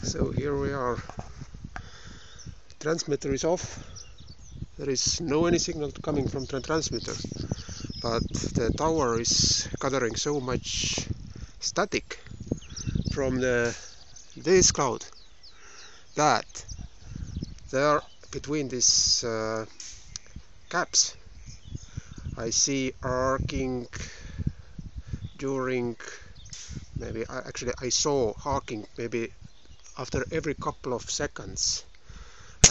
So here we are. Transmitter is off. There is no any signal coming from the transmitter, but the tower is gathering so much static from this cloud that there between these gaps I see arcing during maybe I saw arcing maybe after every couple of seconds,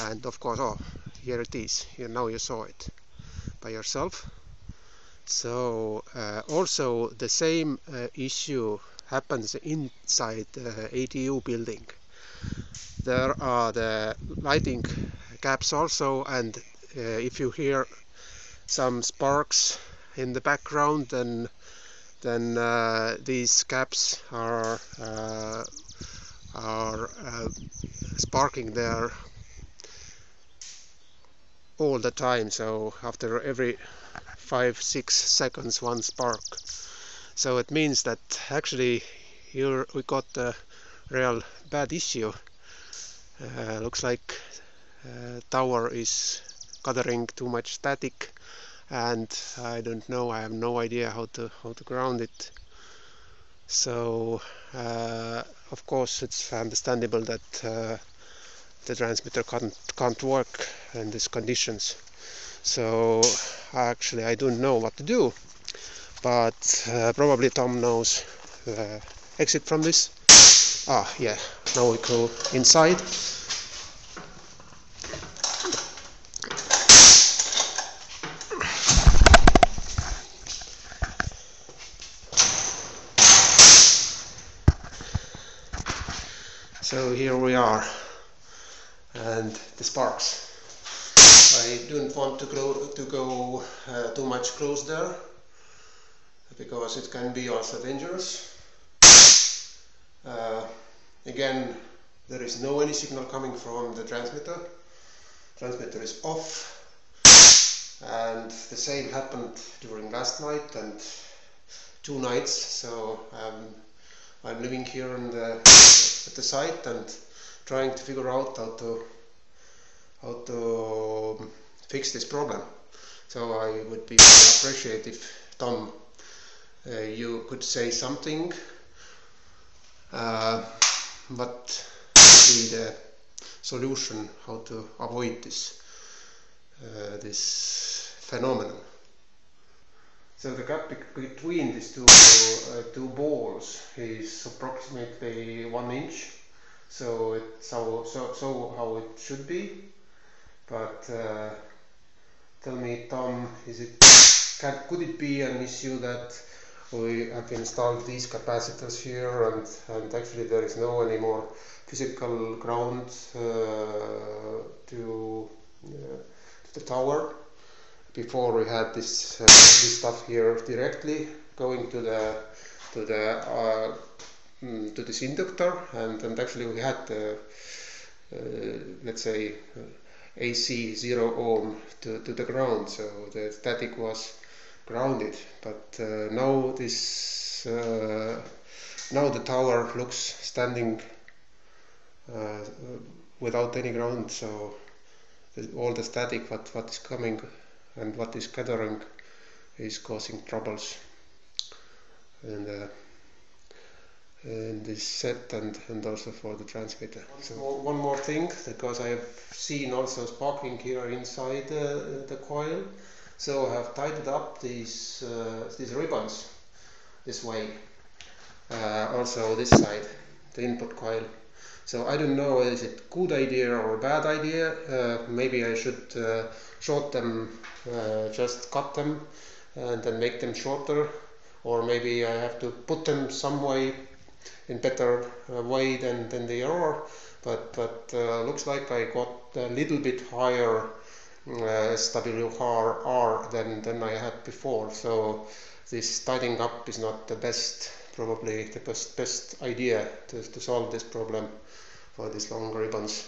and of course, oh, here it is. Here now you saw it by yourself. So also the same issue happens inside the ADU building. There are the lighting gaps also, and if you hear some sparks in the background, then these gaps are sparking there all the time. So after every 5-6 seconds one spark. So it means that actually here we got a real bad issue. Looks like tower is gathering too much static, and I don't know, I have no idea how to ground it. So of course it's understandable that the transmitter can't work in these conditions. So actually I don't know what to do, but probably Tom knows the exit from this. Ah, yeah, now we go inside. So here we are, and the sparks. I don't want to go too much close there, because it can be also dangerous. Again, there is no any signal coming from the transmitter. Transmitter is off, and the same happened during last night and 2 nights. So I'm living here at the site and trying to figure out how to fix this problem. So I would be very appreciate if Tom, you could say something. What would be the solution, how to avoid this phenomenon? So the gap between these two balls is approximately 1 inch. So it's so how it should be. But tell me, Tom, could it be an issue that we have installed these capacitors here, and actually there is no any more physical ground to the tower? Before we had this stuff here directly going to this inductor, and actually we had let's say AC 0 ohm to the ground, so the static was grounded. But now now the tower looks standing without any ground, so all the static what is coming and what is gathering is causing troubles in this set and also for the transmitter. So one more thing, because I have seen also sparking here inside the coil. So I have tied up these ribbons this way, also this side, the input coil. So I don't know, is it good idea or a bad idea? Maybe I should short them, just cut them and then make them shorter, or maybe I have to put them some way in better way than they are. But looks like I got a little bit higher SWR than I had before. So this tidying up is not the best, probably the best idea to solve this problem for these long ribbons.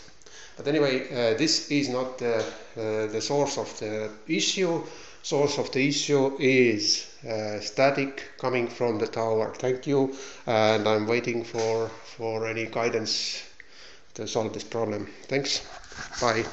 But anyway, this is not the source of the issue. Source of the issue is static coming from the tower. Thank you, and I'm waiting for any guidance to solve this problem. Thanks, bye.